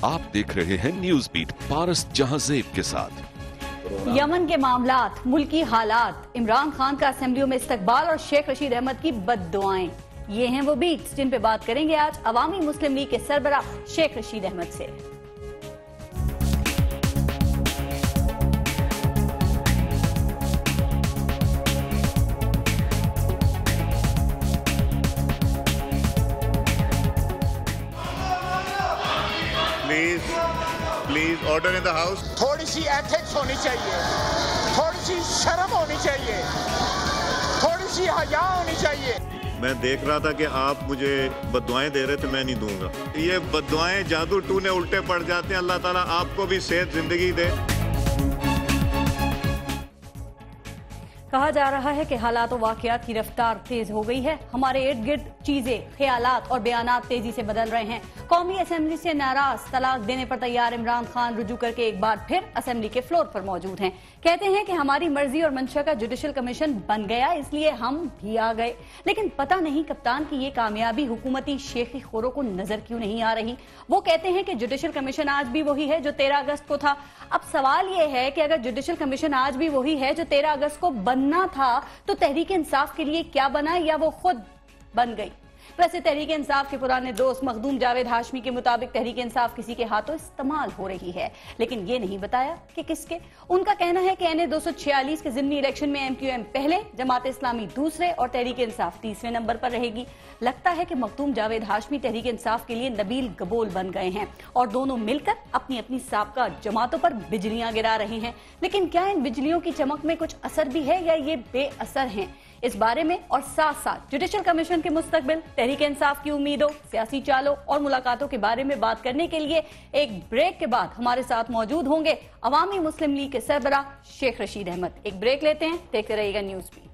आप देख रहे हैं न्यूज बीट पारस जहांजेब के साथ। यमन के मामलात, मुल्की हालात, इमरान खान का असेंबलियों में इस्तकबाल और शेख रशीद अहमद की बद्दुआएं, ये हैं वो बीट्स जिन पे बात करेंगे आज अवामी मुस्लिम लीग के सरबरा शेख रशीद अहमद से। Please order in the house. थोड़ी सी एथिक्स होनी चाहिए, थोड़ी सी शर्म होनी चाहिए, थोड़ी सी हया होनी चाहिए। मैं देख रहा था कि आप मुझे बद्दुआएं दे रहे थे, मैं नहीं दूंगा। ये बद्दुआएं जादू टूने उल्टे पड़ जाते हैं। अल्लाह ताला आपको भी सेहत जिंदगी दे। कहा जा रहा है कि हालात और वाकयात की रफ्तार तेज हो गई है। हमारे इर्द गिर्द चीजें, ख्यालात और बयानात तेजी से बदल रहे हैं। कौमी असेंबली से नाराज, तलाक देने पर तैयार इमरान खान रुजू करके एक बार फिर असेंबली के फ्लोर पर मौजूद हैं। कहते हैं कि हमारी मर्जी और मंशा का जुडिशल कमीशन बन गया, इसलिए हम भी आ गए। लेकिन पता नहीं कप्तान की ये कामयाबी हुकूमती शेखी खोरों को नजर क्यों नहीं आ रही। वो कहते हैं कि जुडिशल कमीशन आज भी वही है जो 13 अगस्त को था। अब सवाल ये है कि अगर जुडिशल कमीशन आज भी वही है जो 13 अगस्त को बनना था, तो तहरीक इंसाफ के लिए क्या बना, या वो खुद बन गई। वैसे तहरीक इंसाफ के पुराने दोस्त मखदूम जावेद हाशमी के मुताबिक तहरीक इंसाफ किसी के हाथों इस्तेमाल हो रही है, लेकिन ये नहीं बताया कि किसके। उनका कहना है कि NA 246 के जिमनी इलेक्शन में MQM पहले, जमात इस्लामी दूसरे और तहरीक इंसाफ तीसरे नंबर पर रहेगी। लगता है कि मखदूम जावेद हाशमी तहरीक इंसाफ के लिए नबील गबोल बन गए हैं और दोनों मिलकर अपनी अपनी साबका जमातों पर बिजलियां गिरा रहे हैं। लेकिन क्या इन बिजलियों की चमक में कुछ असर भी है या ये बेअसर हैं? इस बारे में और साथ साथ जुडिशल कमीशन के मुस्तकबिल, तहरीक इंसाफ की उम्मीदों, सियासी चालों और मुलाकातों के बारे में बात करने के लिए एक ब्रेक के बाद हमारे साथ मौजूद होंगे अवामी मुस्लिम लीग के सरबरा शेख रशीद अहमद। एक ब्रेक लेते हैं, देखते रहिएगा न्यूज बीट।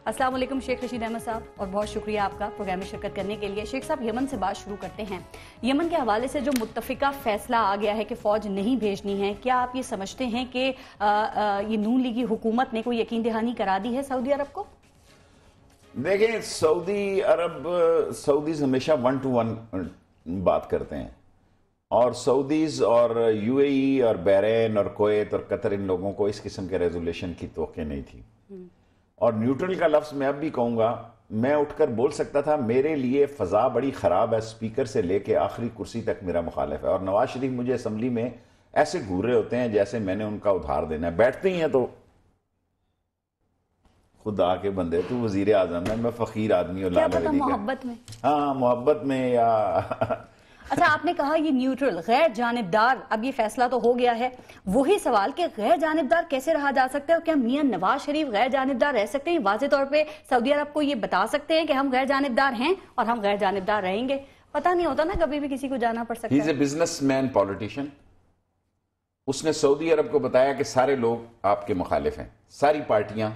अस्सलाम वालेकुम शेख रशीद अहमद साहब, और बहुत शुक्रिया आपका प्रोग्राम में शिरकत करने के लिए। शेख साहब, यमन से बात शुरू करते हैं। यमन के हवाले से जो मुत्तफिका फैसला आ गया है कि फौज नहीं भेजनी है, क्या आप ये समझते हैं कि ये नून लीगी हुकूमत ने कोई यकीन दहानी करा दी है सऊदी अरब को? देखें, सऊदीज हमेशा 1 to 1 बात करते हैं, और सऊदीज और UAE और बहरीन और कुवैत और कतर, इन लोगों को इस किस्म के रेजोल्यूशन की तवक्को नहीं थी। और न्यूट्रल का लफ्ज मैं अब भी कहूंगा, मैं उठकर बोल सकता था मेरे लिए फजा बड़ी खराब है, स्पीकर से लेके आखिरी कुर्सी तक मेरा मुखालिफ है। और नवाज शरीफ मुझे असम्बली में ऐसे घूर रहे होते हैं जैसे मैंने उनका उधार देना है। बैठते ही हैं तो खुदा के बंदे, तू वजीर आजम है, मैं फकीर आदमी और मोहब्बत में, हाँ मोहब्बत में या अच्छा, आपने कहा ये न्यूट्रल, गैर जानिबदार। अब ये फैसला तो हो गया है, वही सवाल कि गैर जानिबदार कैसे रहा जा सकता है, और क्या मियां नवाज शरीफ गैर जानिबदार रह सकते हैं? वाज़े तौर पे सऊदी अरब को ये बता सकते हैं कि हम गैर जानिबदार हैं और हम गैर जानिबदार रहेंगे? पता नहीं होता ना, कभी भी किसी को जाना पड़ सकता है। He is a businessman, politician। उसने सऊदी अरब को बताया कि सारे लोग आपके मुखालिफ हैं, सारी पार्टियां,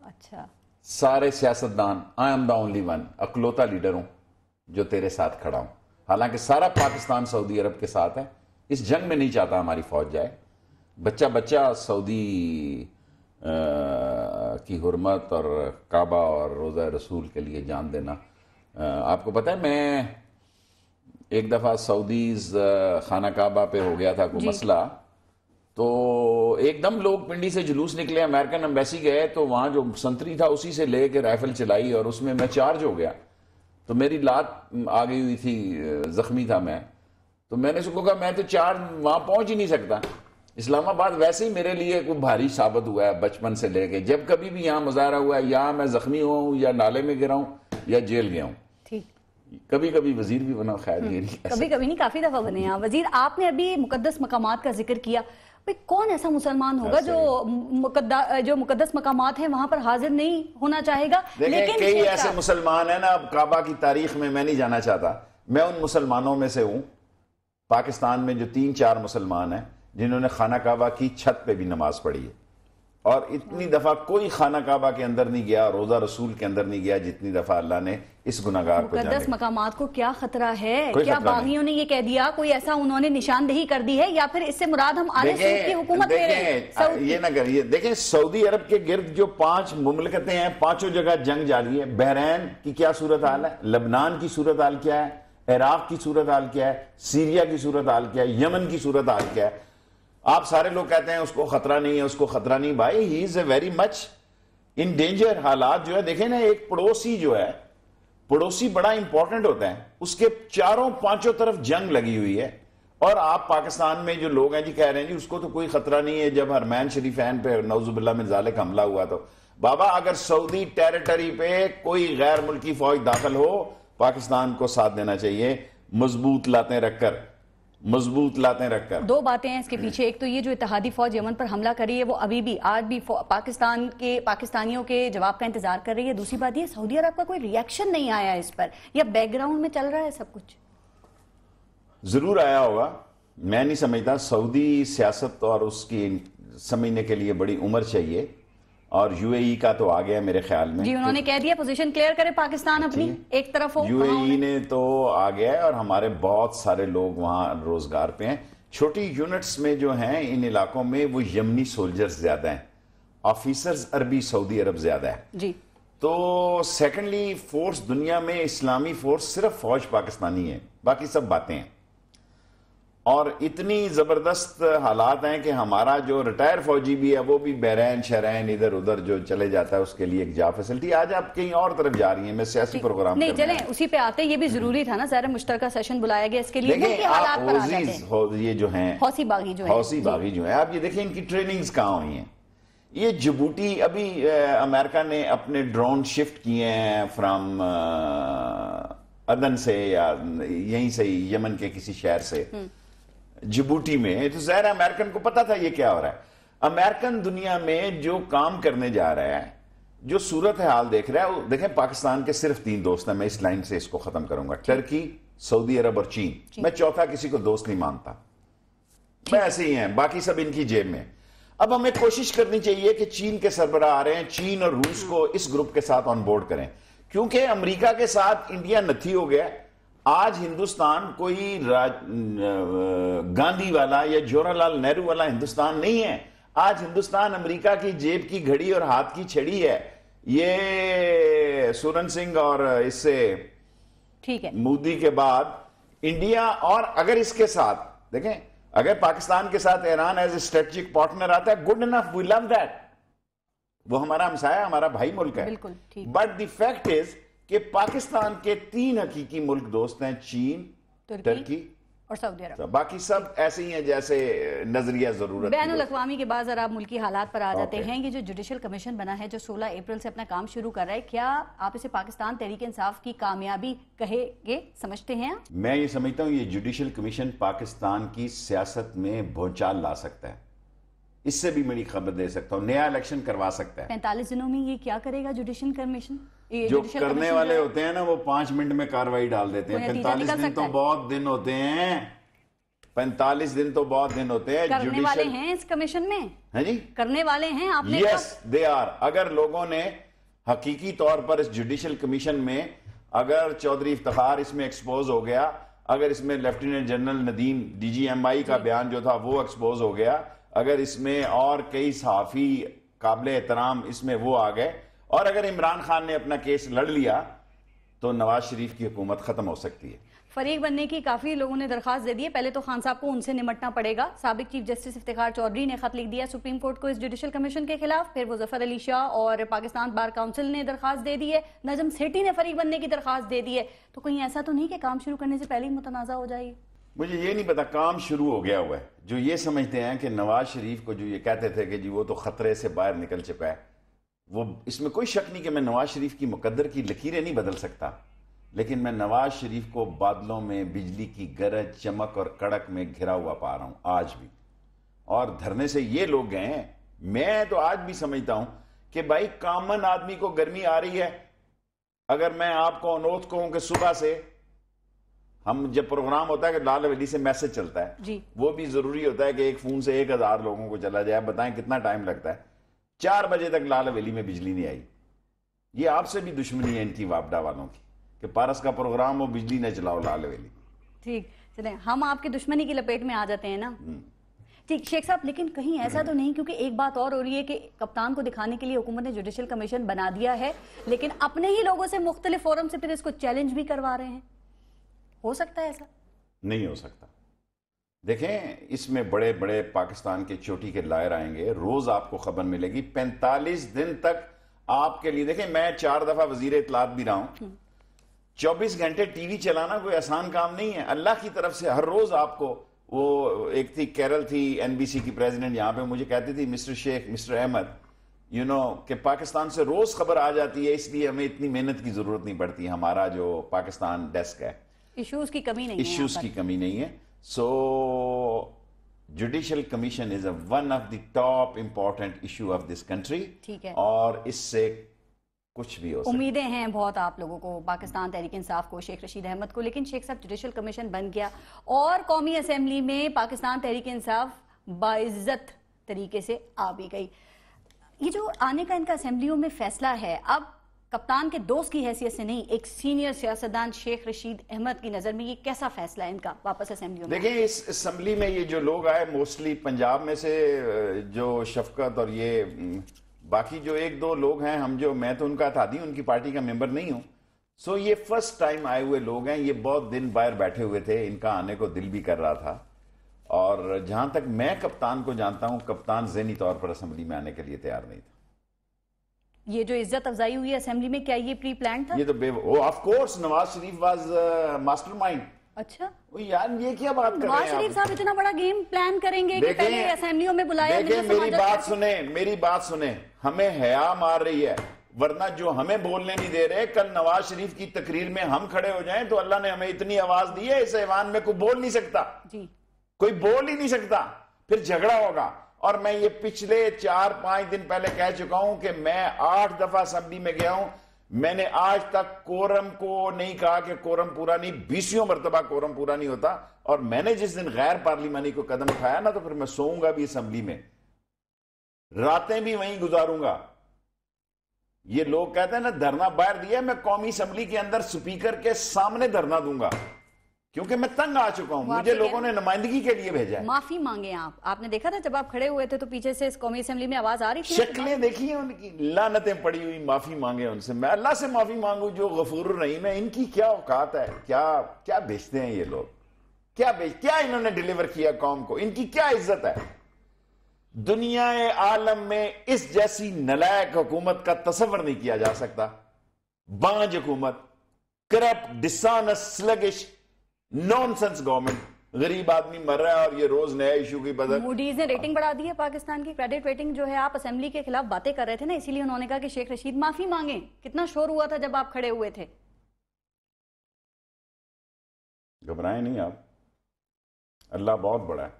अच्छा, सारे सियासतदान, I am the only one, अकलौता लीडर हूं जो तेरे साथ खड़ा हूं। हालांकि सारा पाकिस्तान सऊदी अरब के साथ है, इस जंग में नहीं चाहता हमारी फौज जाए। बच्चा बच्चा सऊदी की हुर्मत और काबा और रोज़ा रसूल के लिए जान देना। आपको पता है, मैं एक दफ़ा सऊदीज खाना काबा पे हो गया था कोई मसला, तो एकदम लोग पिंडी से जुलूस निकले, अमेरिकन एम्बेसी गए, तो वहाँ जो संतरी था उसी से ले के राइफल चलाई और उसमें मैं चार्ज हो गया, तो मेरी लात आ गई हुई थी, जख्मी था मैं। तो मैंने उसको कहा मैं तो वहां पहुंच ही नहीं सकता। इस्लामाबाद वैसे ही मेरे लिए कोई भारी साबित हुआ है बचपन से लेके। जब कभी भी यहाँ मुजाहरा हुआ है, या मैं जख्मी हुआ हूँ, या नाले में गिरा हूँ, या जेल गया हूँ। कभी कभी वजीर भी बना, खैर ये नहीं, कभी कभी नहीं, काफी दफा बने यहाँ वजीर। आपने अभी मुकद्दस मकामात का जिक्र किया, भाई कौन ऐसा मुसलमान होगा जो मुकद्दस मकामात हैं वहां पर हाजिर नहीं होना चाहेगा? लेकिन कई ऐसे मुसलमान हैं ना, अब काबा की तारीख में मैं नहीं जाना चाहता, मैं उन मुसलमानों में से हूं पाकिस्तान में जो 3-4 मुसलमान हैं जिन्होंने खाना काबा की छत पे भी नमाज पढ़ी है। और इतनी दफा कोई खाना काबा के अंदर नहीं गया, रोजा रसूल के अंदर नहीं गया जितनी दफा अल्लाह ने इस गुनाहगार को मुकद्दस मकामात को क्या खतरा है? कोई क्या खतरा बागियों ने ये कह दिया, कोई ऐसा उन्होंने निशानदेही कर दी है, या फिर इससे मुराद हम आले सऊद की हुकूमत ले रहे हैं? ये ना करिए। देखें, सऊदी अरब के गिर्द जो 5 मुमलिकतें हैं, 5 जगह जंग जारी है। बहरैन की क्या सूरत हाल है, लबनान की सूरत हाल क्या है, इराक की सूरत हाल क्या है, सीरिया की सूरत हाल क्या है, यमन की सूरत हाल क्या है। आप सारे लोग कहते हैं उसको खतरा नहीं है, उसको खतरा नहीं। भाई, he is a very much in danger. हालात जो है, देखें ना, एक पड़ोसी जो है, पड़ोसी बड़ा इंपॉर्टेंट होता है, उसके चारों 5 तरफ जंग लगी हुई है, और आप पाकिस्तान में जो लोग हैं जी कह रहे हैं जी उसको तो कोई खतरा नहीं है। जब हरमैन शरीफैन पे नौजुबिल्लाह मिन ज़ालिक हमला हुआ तो बाबा, अगर सऊदी टेरिटरी पे कोई गैर मुल्की फौज दाखिल हो, पाकिस्तान को साथ देना चाहिए, मजबूत लातें रखकर, मजबूत लातें रखकर। 2 बातें हैं इसके पीछे। एक तो ये जो इत्तेहादी फौज यमन पर हमला कर रही है वो अभी भी आज भी पाकिस्तानियों के जवाब का इंतजार कर रही है। दूसरी बात ये, सऊदी अरब का कोई रिएक्शन नहीं आया इस पर, या बैकग्राउंड में चल रहा है सब कुछ? जरूर आया होगा, मैं नहीं समझता। सऊदी सियासत और उसकी समझने के लिए बड़ी उम्र चाहिए, और यूएई का तो आ गया मेरे ख्याल में। जी, उन्होंने कह दिया पोजीशन क्लियर करे पाकिस्तान अपनी, एक तरफ हो। यूएई ने तो आ गया है, और हमारे बहुत सारे लोग वहां रोजगार पे हैं। छोटी यूनिट्स में जो हैं इन इलाकों में, वो यमनी सोल्जर्स ज्यादा हैं, ऑफिसर्स अरबी सऊदी अरब ज्यादा है जी। तो सेकेंडली फोर्स दुनिया में इस्लामी फोर्स सिर्फ फौज पाकिस्तानी है, बाकी सब बातें हैं। और इतनी जबरदस्त हालात हैं कि हमारा जो रिटायर फौजी भी है वो भी बहरैन शहरैन इधर उधर जो चले जाता है, उसके लिए एक जॉब फैसिलिटी। आज आप कहीं और तरफ जा रही हैं, मैं सियासी प्रोग्राम नहीं, चलें उसी पे आते। ये भी जरूरी था ना, ज़रा मुश्तरका सेशन बुलाया गया इसके लिए। ये हालात पर आ जाते हैं। ये जो हैं हौसी बागी जो है, आप ये देखें इनकी ट्रेनिंग्स कहाँ हुई हैं। ये जिबूटी, अभी अमेरिका ने अपने ड्रोन शिफ्ट किए हैं फ्रॉम अदन से या यहीं से यमन के किसी शहर से जिबूटी में। तो ज़ाहिर है अमेरिकन को पता था ये क्या हो रहा है। अमेरिकन दुनिया में जो काम करने जा रहा है, जो सूरत हाल देख रहा है, देखें पाकिस्तान के सिर्फ 3 दोस्त हैं। मैं इस लाइन से इसको खत्म करूंगा, टर्की, सऊदी अरब और चीन। मैं चौथा किसी को दोस्त नहीं मानता, मैं ऐसे ही हैं, बाकी सब इनकी जेब में। अब हमें कोशिश करनी चाहिए कि चीन के सरबराह आ रहे हैं, चीन और रूस को इस ग्रुप के साथ ऑन बोर्ड करें, क्योंकि अमेरिका के साथ इंडिया नथी हो गया। आज हिंदुस्तान कोई गांधी वाला या जवाहरलाल नेहरू वाला हिंदुस्तान नहीं है। आज हिंदुस्तान अमेरिका की जेब की घड़ी और हाथ की छड़ी है। ये सुरन सिंह और इससे ठीक है मोदी के बाद इंडिया, और अगर इसके साथ देखें, अगर पाकिस्तान के साथ Iran as a strategic partner आता है, good enough, we love that. वो हमारा हमसाया, हमारा भाई मुल्क है। बिल्कुल ठीक। बट द फैक्ट इज कि पाकिस्तान के 3 हकीकी मुल्क दोस्त हैं, चीन, तुर्की और सऊदी अरब। बाकी सब ऐसे ही हैं जैसे नजरिया जरूरत। बैनुल अक़वामी के बाद जरा आप मुल्की हालात पर आ जाते हैं। ये जो जुडिशल कमीशन बना है, जो 16 अप्रैल से अपना काम शुरू कर रहा है, क्या आप इसे पाकिस्तान तहरीक इंसाफ की कामयाबी कहेंगे, समझते हैं? मैं ये समझता हूँ ये जुडिशल कमीशन पाकिस्तान की सियासत में भूचाल ला सकता है। इससे भी बड़ी खबर दे सकता हूँ, नया इलेक्शन करवा सकता है। 45 दिनों में ये क्या करेगा जुडिशल कमीशन? जो करने वाले होते हैं ना, वो 5 मिनट में कार्रवाई डाल देते हैं। 45 दिन तो बहुत दिन होते हैं, 45 दिन तो बहुत दिन होते हैं। करने वाले हैं इस कमीशन में? है जी, करने वाले हैं आपने? Yes they are. अगर लोगों ने हकीकी तौर पर इस जुडिशल कमीशन में, अगर चौधरी इफ्तिखार इसमें एक्सपोज हो गया, अगर इसमें लेफ्टिनेंट जनरल नदीम DGMI का बयान जो था वो एक्सपोज हो गया, अगर इसमें और कई सहाफी काबिल एहतराम इसमें वो आ गए, और अगर इमरान खान ने अपना केस लड़ लिया, तो नवाज शरीफ की हुकूमत खत्म हो सकती है। फरीक बनने की काफी लोगों ने दरखास्त दे दी है। पहले तो खान साहब को उनसे निमटना पड़ेगा। साबिक चीफ जस्टिस इफ्तिखार चौधरी ने खत लिख दिया सुप्रीम कोर्ट को इस जुडिशल कमीशन के खिलाफ। फिर वो जफर अली शाह और पाकिस्तान बार काउंसिल ने दरखास्त दे दी है। नजम सेठी ने फरीक बनने की दरखास्त दे दी है। तो कहीं ऐसा तो नहीं कि काम शुरू करने से पहले ही मुतनाज़ा हो जाएगी? मुझे ये नहीं पता, काम शुरू हो गया हुआ है। जो ये समझते हैं कि नवाज शरीफ को, जो ये कहते थे कि जी वो तो खतरे से बाहर निकल चुका है, वो, इसमें कोई शक नहीं कि मैं नवाज शरीफ की मुकद्दर की लकीरें नहीं बदल सकता, लेकिन मैं नवाज शरीफ को बादलों में बिजली की गरज, चमक और कड़क में घिरा हुआ पा रहा हूं आज भी। और धरने से ये लोग गए हैं। मैं तो आज भी समझता हूं कि भाई कॉमन आदमी को गर्मी आ रही है। अगर मैं आपको अनोथ कहूं कि सुबह से हम, जब प्रोग्राम होता है कि लाल हवेली से मैसेज चलता है जी, वो भी जरूरी होता है कि एक फोन से 1000 लोगों को चला जाए। बताएं कितना टाइम लगता है। 4 बजे तक लाल हवेली में बिजली नहीं आई। ये आपसे भी दुश्मनी है इनकी वापडा वालों की कि पारस का प्रोग्राम हो, बिजली न चलाओ लाल हवेली। ठीक, चलें हम आपकी दुश्मनी की लपेट में आ जाते हैं ना। ठीक शेख साहब, लेकिन कहीं ऐसा तो नहीं, क्योंकि एक बात और हो रही है कि कप्तान को दिखाने के लिए हुकूमत ने जुडिशल कमीशन बना दिया है, लेकिन अपने ही लोगों से मुख्तलिफ फोरम से फिर इसको चैलेंज भी करवा रहे हैं। हो सकता है ऐसा? नहीं हो सकता। देखें, इसमें बड़े बड़े पाकिस्तान के चोटी के लायर आएंगे, रोज आपको खबर मिलेगी। 45 दिन तक आपके लिए, देखें मैं 4 दफा वजीर इत्तलात भी रहा हूं, 24 घंटे टीवी चलाना कोई आसान काम नहीं है। अल्लाह की तरफ से हर रोज आपको, वो एक थी कैरल थी एनबीसी की प्रेसिडेंट, यहां पे मुझे कहती थी mister Sheikh, mister Ahmed, you know कि पाकिस्तान से रोज खबर आ जाती है, इसलिए हमें इतनी मेहनत की जरूरत नहीं पड़ती। हमारा जो पाकिस्तान डेस्क है, इश्यूज की कमी नहीं है, इश्यूज की कमी नहीं है। So judicial commission is one of the top important issue of this country. ठीक है, और इससे कुछ भी हो सकता है। उम्मीदें हैं बहुत आप लोगों को, पाकिस्तान तहरीक इंसाफ को, शेख रशीद अहमद को। लेकिन शेख साहब, जुडिशल कमीशन बन गया और कौमी असेंबली में पाकिस्तान तहरीक इंसाफ बाइज्जत तरीके से आ भी गई। ये जो आने का इनका असेंबलियों में फैसला है, अब कप्तान के दोस्त की हैसियत से नहीं, एक सीनियर सियासतदान शेख रशीद अहमद की नजर में ये कैसा फैसला है इनका वापस असेंबलियों में? देखिए, इस असेंबली में ये जो लोग आए, मोस्टली पंजाब में से जो शफकत और ये बाकी जो 1-2 लोग हैं, मैं तो उनका था नहीं, उनकी पार्टी का मेंबर नहीं हूं। सो ये फर्स्ट टाइम आए हुए लोग हैं। ये बहुत दिन बाहर बैठे हुए थे, इनका आने को दिल भी कर रहा था। और जहां तक मैं कप्तान को जानता हूं, कप्तान ज़हनी तौर पर असेंबली में आने के लिए तैयार नहीं था। ये जो इज्जत अफजाई हुई है असेंबली में, क्या ये प्री प्लान था? ये तो of course Nawaz Sharif was mastermind. अच्छा, यार ये क्या बात कर रहे हैं? नवाज शरीफ साहब इतना बड़ा गेम प्लान करेंगे कि पहले असेंबलियों में बुलाया? देखिए, मेरी बात सुने, हमें हया मार रही है, वरना जो हमें बोलने नहीं दे रहे, कल नवाज शरीफ की तकरीर में हम खड़े हो जाएं तो अल्लाह ने हमें इतनी आवाज दी है, इस ऐवान में कोई बोल नहीं सकता जी, कोई बोल ही नहीं सकता, फिर झगड़ा होगा। और मैं ये पिछले 4-5 दिन पहले कह चुका हूं कि मैं 8 दफा असेंबली में गया हूं, मैंने आज तक कोरम को नहीं कहा कि कोरम पूरा नहीं, 20 मरतबा कोरम पूरा नहीं होता। और मैंने जिस दिन गैर पार्लिमानी को कदम उठाया ना, तो फिर मैं सोऊंगा भी असेंबली में, रातें भी वहीं गुजारूंगा। ये लोग कहते हैं ना धरना बाहर दिया, मैं कौमी असेंबली के अंदर स्पीकर के सामने धरना दूंगा, क्योंकि मैं तंग आ चुका हूं। मुझे लोगों ने नुमाइंदगी के लिए भेजा है। माफी मांगे आपने देखा था जब आप खड़े हुए थे तो पीछे से इस कौमी असेंबली में आवाज आ रही थी, शक्लें देखी है उनकी, लानतें पड़ी हुई, माफी मांगे उनसे। मैं अल्लाह से माफी मांगू जो गफूर रहीम है। इनकी क्या औकात है? क्या बेचते हैं ये लोग? क्या इन्होंने डिलीवर किया कौम को? इनकी क्या इज्जत है? दुनिया आलम में इस जैसी नलायक हुकूमत का तस्वर नहीं किया जा सकता। बांझ हुकूमत, corrupt, dishonest, sluggish, nonsense government, गरीब आदमी मर रहा है और ये रोज नया इशू की बदल। मूडीज ने रेटिंग बढ़ा दी है पाकिस्तान की, क्रेडिट रेटिंग जो है। आप असेंबली के खिलाफ बातें कर रहे थे ना, इसीलिए उन्होंने कहा कि शेख रशीद माफी मांगे। कितना शोर हुआ था जब आप खड़े हुए थे। घबराएं नहीं आप, अल्लाह बहुत बड़ा है।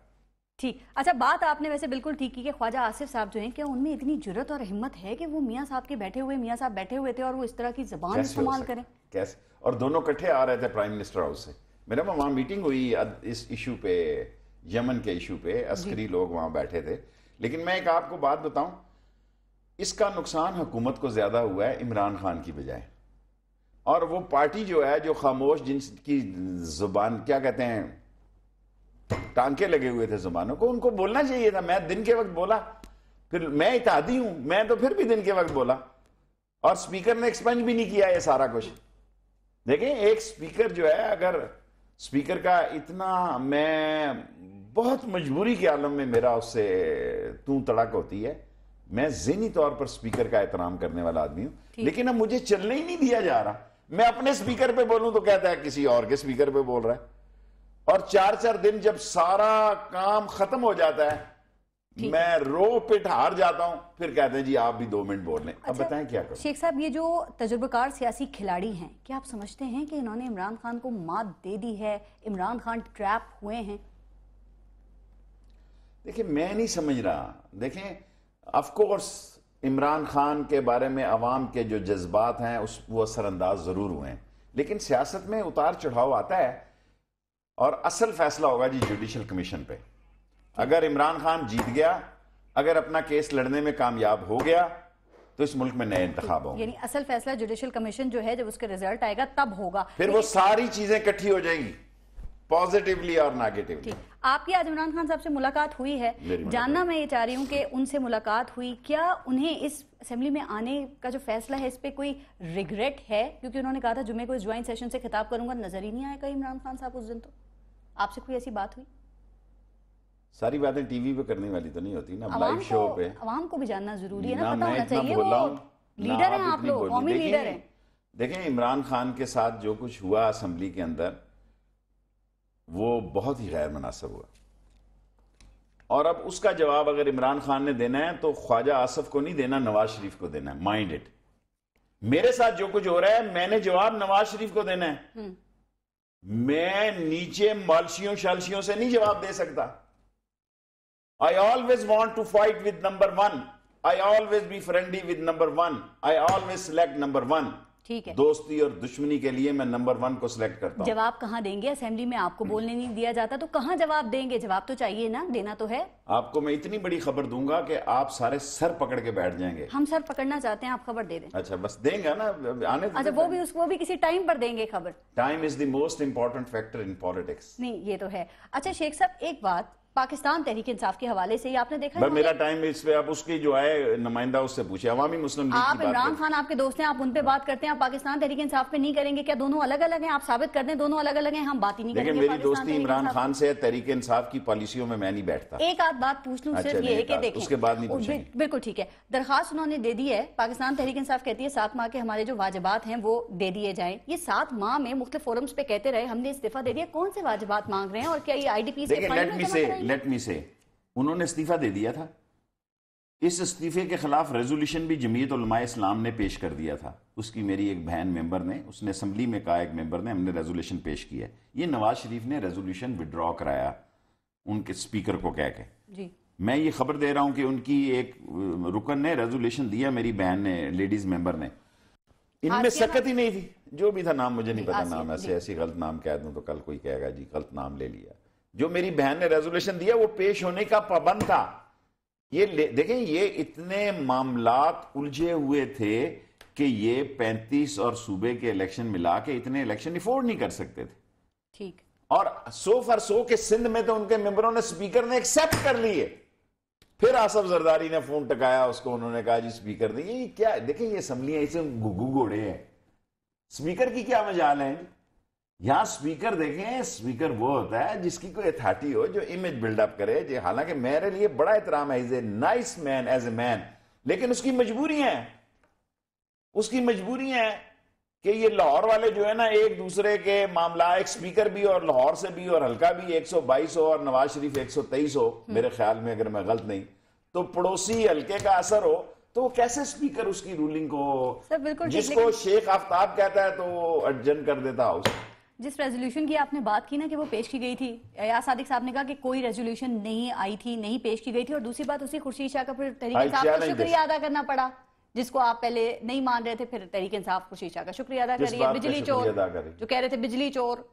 ठीक, अच्छा, बात आपने वैसे बिल्कुल ठीक की कि ख्वाजा आसिफ साहब जो हैं, क्या उनमें इतनी जुर्रत और हिम्मत है कि वो मियाँ साहब बैठे हुए थे और वो इस तरह की जबान इस्तेमाल करें? कैसे? और दोनों इकट्ठे आ रहे थे प्राइम मिनिस्टर हाउस से। मेरे वहां मीटिंग हुई इस इशू पे, यमन के इशू पे, अस्करी लोग वहां बैठे थे। लेकिन मैं एक आपको बात बताऊं, इसका नुकसान हुकूमत को ज्यादा हुआ है इमरान खान की बजाय। और वो पार्टी जो है, जो खामोश, जिनकी जुबान क्या कहते हैं, टांके लगे हुए थे जुबानों को, उनको बोलना चाहिए था। मैं दिन के वक्त बोला, फिर मैं इत्तेहादी हूं, मैं तो फिर भी दिन के वक्त बोला। और स्पीकर ने एक्सपेंज भी नहीं किया ये सारा कुछ। देखें, एक स्पीकर जो है, अगर स्पीकर का इतना, मैं बहुत मजबूरी के आलम में मेरा उससे तू तड़क होती है। मैं ज़हनी तौर पर स्पीकर का एहतराम करने वाला आदमी हूं, लेकिन अब मुझे चलने ही नहीं दिया जा रहा। मैं अपने स्पीकर पे बोलूं तो कहता है किसी और के स्पीकर पे बोल रहा है। और 4-4 दिन जब सारा काम खत्म हो जाता है, मैं रो पिट हार जाता हूं, फिर कहते हैं जी आप भी 2 मिनट बोल लें। अब बताएं क्या करूं? शेख साहब, ये जो तजुर्बेकार सियासी खिलाड़ी हैं, क्या आप समझते हैं कि इन्होंने इमरान खान को मात दे दी है? इमरान खान ट्रैप हुए हैं? देखिए, मैं नहीं समझ रहा। देखें, ऑफ कोर्स इमरान खान के बारे में अवाम के जो जज्बात हैं वो असरअंदाज जरूर हुए हैं, लेकिन सियासत में उतार चढ़ाव आता है। और असल फैसला होगा जी जुडिशल कमीशन पे। अगर इमरान खान जीत गया अगर अपना केस लड़ने में कामयाब हो गया तो इस मुल्क में नए इंतखाब होंगे। यानी असल फैसला जुडिशल कमीशन जो है जब उसके रिजल्ट आएगा तब होगा। फिर वो सारी चीजें इकट्ठी हो जाएंगी, पॉजिटिवली और नेगेटिवली। आपकी आज इमरान खान साहब से मुलाकात हुई है, जानना मैं ये चाह रही हूँ कि उनसे मुलाकात हुई, क्या उन्हें इस असेंबली में आने का जो फैसला है इस पे कोई रिग्रेट है? क्योंकि उन्होंने कहा था जुमे को इस ज्वाइंट सेशन से खिताब करूंगा, नजर ही नहीं आया कहीं इमरान खान साहब उस दिन। तो आपसे कोई ऐसी बात हुई? सारी बातें टीवी पे करने वाली तो नहीं होती ना, लाइव शो पे। अवाम को भी जानना जरूरी है ना, पता मैं होना इतना चाहिए। बोला वो हूं, लीडर हैं आप लोग, कौमी लीडर हैं। देखें इमरान खान के साथ जो कुछ हुआ असेंबली के अंदर वो बहुत ही गैर मुनासिब हुआ, और अब उसका जवाब अगर इमरान खान ने देना है तो ख्वाजा आसफ को नहीं देना, नवाज शरीफ को देना है। माइंड इट, मेरे साथ जो कुछ हो रहा है मैंने जवाब नवाज शरीफ को देना है। मैं नीचे मालशियों शालशियों से नहीं जवाब दे सकता। I always want to fight with number one. I always be friendly with number one. I always select number one. ठीक है, दोस्ती और दुश्मनी के लिए मैं नंबर 1 को सिलेक्ट करता हूं। जवाब कहां देंगे? असेंबली में आपको बोलने नहीं दिया जाता तो कहां जवाब देंगे? जवाब तो चाहिए ना, देना तो है। आपको मैं इतनी बड़ी खबर दूंगा कि आप सारे सर पकड़ के बैठ जाएंगे। हम सर पकड़ना चाहते हैं, आप खबर दे दें। अच्छा बस देंगे ना, आने दो। अच्छा वो भी किसी टाइम पर देंगे खबर। Time is the most important factor in politics. नहीं ये तो है। अच्छा शेख साहब, एक बात पाकिस्तान तहरीक इंसाफ के हवाले से ही आपने देखा है, मेरा टाइम इस पे आप उसकी जो है नुमाइंदा उससे पूछे, अवामी मुस्लिम लीग आप की बात इमरान खान आपके दोस्त हैं, आप उन पे बात करते हैं, आप पाकिस्तान तहरीक इंसाफ पे नहीं करेंगे? क्या दोनों अलग अलग हैं? आप साबित कर दें दोनों अलग अलग हैं, हम बात ही नहीं देखिए करेंगे। मेरी दोस्ती इमरान खान से तहरीक इंसाफ की पॉलिसियों में मैं नहीं बैठता। एक आध बात पूछ लूं, सिर्फ ये है कि देखें, उसके बाद नहीं पूछेंगे। बिल्कुल ठीक है, दरखास्त उन्होंने दे दी है। पाकिस्तान तहरीक इंसाफ कहती है 7 माह के हमारे जो वाजिबात हैं वो दे दिए जाएं। ये 7 माह में मुख्तलिफ फोरम्स पे कहते रहे हमने इस्तीफा दे दिया, कौन से वाजिबात मांग रहे हैं? और क्या ये IDP से लेट मी से उन्होंने इस्तीफा दे दिया था। इस इस्तीफे के खिलाफ रेजोल्यूशन भी जमीयत उलमा इस्लाम ने पेश कर दिया था। उसकी मेरी एक बहन मेंबर ने, उसने असेंबली में कहा, एक मेंबर ने, हमने रेजोल्यूशन पेश किया। ये नवाज शरीफ ने रेजोल्यूशन विड्रॉ कराया उनके स्पीकर को कह के। जी मैं ये खबर दे रहा हूं कि उनकी एक रुकन ने रेजोल्यूशन दिया, मेरी बहन ने, लेडीज मेंबर ने। इनमें सकत ही नहीं थी, जो भी था नाम मुझे नहीं पता, नाम ऐसे गलत नाम कह दूं तो कल कोई कहेगा जी गलत नाम ले लिया। जो मेरी बहन ने रेजोल्यूशन दिया वो पेश होने का पाबंद था। ये देखें, ये इतने मामलात उलझे हुए थे कि ये 35 और सूबे के इलेक्शन मिला के इतने इलेक्शन अफोर्ड नहीं कर सकते थे। ठीक, और 100 के सिंध में तो उनके मेंबरों ने, स्पीकर ने एक्सेप्ट कर लिए। फिर आसफ जरदारी ने फोन टकाया उसको, उन्होंने कहा जी स्पीकर ने, ये क्या, देखें ये असम्बलियां ऐसे गुगु घोड़े हैं, स्पीकर की क्या मजाल है? यहां स्पीकर देखें, स्पीकर वो होता है जिसकी कोई अथॉरिटी हो, जो इमेज बिल्डअप करे। हालांकि मेरे लिए बड़ा एहतराम है, is a nice man as a man, लेकिन उसकी मजबूरी है, कि ये लाहौर वाले जो है ना, एक दूसरे के मामला, एक स्पीकर भी और लाहौर से भी और हल्का भी 122 हो और नवाज शरीफ 123 हो मेरे ख्याल में, अगर मैं गलत नहीं, तो पड़ोसी हल्के का असर हो तो कैसे स्पीकर उसकी रूलिंग को, जिसको शेख आफ्ताब कहता है तो वो एडजन कर देता हाउस। जिस रेजोल्यूशन की आपने बात की ना कि वो पेश की गई थी, अयाज सादिक साहब ने कहा कि कोई रेजोल्यूशन नहीं आई थी, नहीं पेश की गई थी। और दूसरी बात, उसी खुर्शीद शाह का फिर तहरीक इंसाफ का शुक्रिया अदा करना पड़ा, जिसको आप पहले नहीं मान रहे थे, फिर तहरीक इंसाफ खुर्शीद शाह का शुक्रिया अदा करिए। बिजली चोर जो कह रहे थे, बिजली चोर,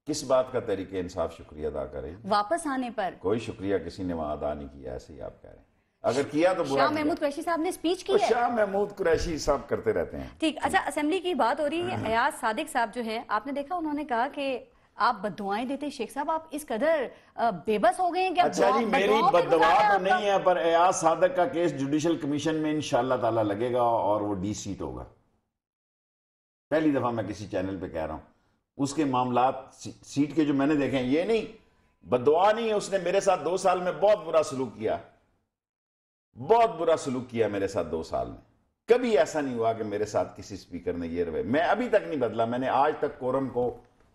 किस बात का तहरीक इंसाफ शुक्रिया अदा करे? वापस आने पर कोई शुक्रिया किसी ने वहां अदा नहीं किया, ऐसे ही आप कह रहे हैं। अगर किया तो बुरा। शाह महमूद कुरैशी साहब ने स्पीच की है। शाह महमूद कुरैशी साहब करते रहते हैं। ठीक, अच्छा असेंबली की बात हो रही है। अयाज सादिक साहब जो है, आपने देखा उन्होंने कहा कि आप बद्दुआएं देते। शेख साहब आप इस कदर बेबस हो गए हैं क्या? अच्छा जी, मेरी बद्दुआ तो नहीं है, पर अयाज सादिक का केस जुडिशल कमीशन में इंशाअल्लाह ताला लगेगा और वो डी सीट होगा। पहली दफा मैं किसी चैनल पे कह रहा हूं। उसके मामलात सीट के जो मैंने देखे हैं, ये नहीं, बद्दुआ नहीं है, उसने मेरे साथ 2 साल में बहुत बुरा सलूक किया, बहुत बुरा सलूक किया मेरे साथ 2 साल में। कभी ऐसा नहीं हुआ कि मेरे साथ किसी स्पीकर ने ये रवैया, मैं अभी तक नहीं बदला, मैंने आज तक कोरम को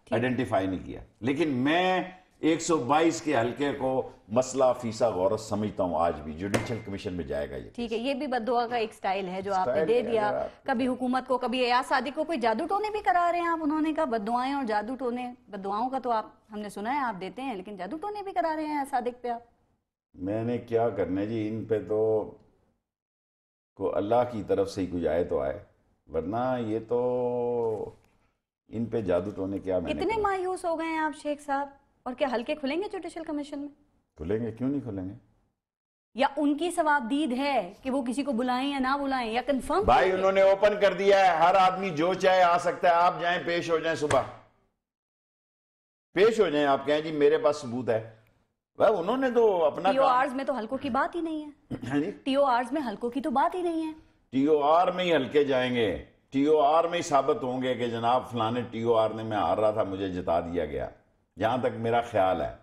आइडेंटिफाई नहीं किया, लेकिन मैं 122 के हल्के को मसला फीसा गौरत समझता हूं आज भी। जुडिशल कमीशन में जाएगा ये। ठीक है, ये भी बद्दुआ का एक स्टाइल है जो आपने दे दिया, कभी हुकूमत को, कभी अयाज सादिक को। कोई जादू टोने भी करा रहे हैं आप, उन्होंने कहा बद्दुआएं और जादू टोने। बद्दुआओं का तो आप, हमने सुना है आप देते हैं, लेकिन जादू टोने भी करा रहे हैं सादिक पे आप। मैंने क्या करना जी, इन पे तो को अल्लाह की तरफ से ही कुछ आए तो आए, वरना ये तो इन पे जादू टोने क्या। इतने मायूस हो गए हैं आप शेख साहब? और क्या हल्के खुलेंगे जुडिशल कमीशन में? खुलेंगे, क्यों नहीं खुलेंगे? या उनकी सवाबदीद है कि वो किसी को बुलाएं या ना बुलाएं, या कंफर्म? भाई उन्होंने ओपन कर दिया है, हर आदमी जो चाहे आ सकता है। आप जाएं, पेश हो जाएं, सुबह पेश हो जाएं, आप कहें जी मेरे पास सबूत है। वह उन्होंने तो अपना टीओआर में तो हल्कों की बात ही नहीं है। टीओआर में हल्कों की तो बात ही नहीं है। टीओआर में ही हल्के जाएंगे, टीओआर में ही साबित होंगे कि जनाब फलाने टीओआर ने, मैं हार रहा था, मुझे जिता दिया गया, जहां तक मेरा ख्याल है।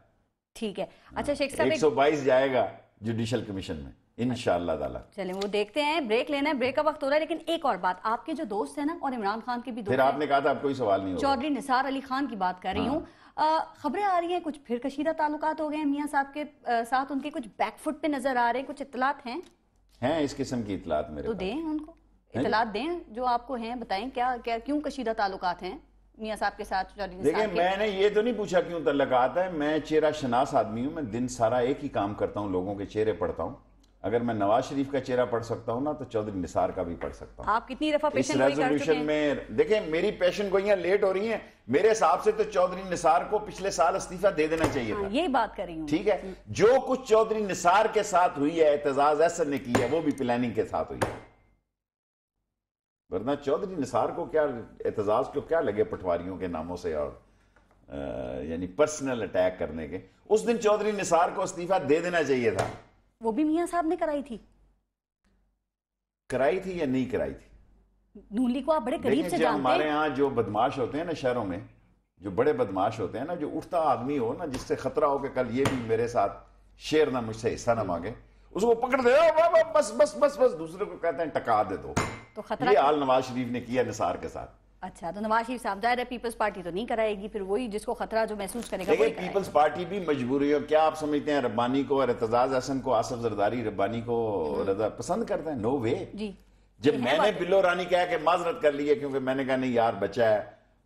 ठीक है। अच्छा शेख साहब, 122 जाएगा जुडिशल कमीशन में इंशाअल्लाह ताला। चलें वो देखते हैं, ब्रेक लेना है, ब्रेक का वक्त हो रहा है। लेकिन एक और बात, आपके जो दोस्त है ना, और इमरान खान के भी दोस्त फिर आपने कहा था अब कोई सवाल नहीं होगा। चौधरी निसार अली खान की बात कर रही हूँ। खबरें आ रही हैं कुछ फिर कशीदा ताल्लुकात हो गए हैं मियां साहब के साथ, उनके कुछ बैकफुट पे नजर आ रहे हैं, कुछ इतलात हैं इस किस्म की इतलात मेरे तो पास। दें उनको, इतलात दें जो आपको हैं, बताएं क्या क्या क्यों कशीदा ताल्लुकात हैं मियां साहब के साथ चौधरी निसार देखिए के? मैंने ये तो नहीं पूछा क्यों तल्लुकात है, मैं चेहरा शनास आदमी हूँ, मैं दिन सारा एक ही काम करता हूँ, लोगों के चेहरे पढ़ता हूँ। अगर मैं नवाज शरीफ का चेहरा पढ़ सकता हूँ ना, तो चौधरी निसार का भी पढ़ सकता हूँ। आप कितनी दफा इस पेशन गोई कर चुके रेजोल्यूशन हैं? में देखें मेरी पेशन गोइयां लेट हो रही हैं, मेरे हिसाब से तो चौधरी निसार को पिछले साल इस्तीफा दे देना चाहिए था। यही बात कर रही हूँ। ठीक है, जो कुछ चौधरी निसार के साथ हुई है, एतजाज अहसन ने की है, वो भी प्लानिंग के साथ हुई है। वरना चौधरी निसार को क्या, एतजाज को क्या लगे पटवारियों के नामों से और यानी पर्सनल अटैक करने के। उस दिन चौधरी निसार को इस्तीफा दे देना चाहिए था। वो भी मियां साहब ने कराई थी या नहीं कराई थी? नून लीग को आप बड़े करीब से जो जानते हमारे हैं। यहाँ जो बदमाश होते हैं ना शहरों में, जो बड़े बदमाश होते हैं ना, जो उठता आदमी हो ना, जिससे खतरा हो कि कल ये भी मेरे साथ शेर ना मुझसे हिस्सा ना मांगे, उसको पकड़ दे, बस बस बस बस, दूसरे को कहते हैं टका दे दो। तो खतरा ये हाल नवाज शरीफ ने किया निसार के साथ। अच्छा, तो नवाज शरीफ साहब, जाहिर है पीपल्स पार्टी तो नहीं कराएगी, फिर वही जिसको खतरा जो महसूस करेगा देखिए वही कराएगा। पीपल्स पार्टी भी मजबूरी है। क्या आप समझते हैं रब्बानी को और एतजाज हसन को, आसफ जरदारी रब्बानी को रजा पसंद करते हैं? नो वे। जी, जब मैंने बिल्लो रानी कहा कि माजरत कर ली है, क्योंकि मैंने कहा नहीं यार बच्चा है,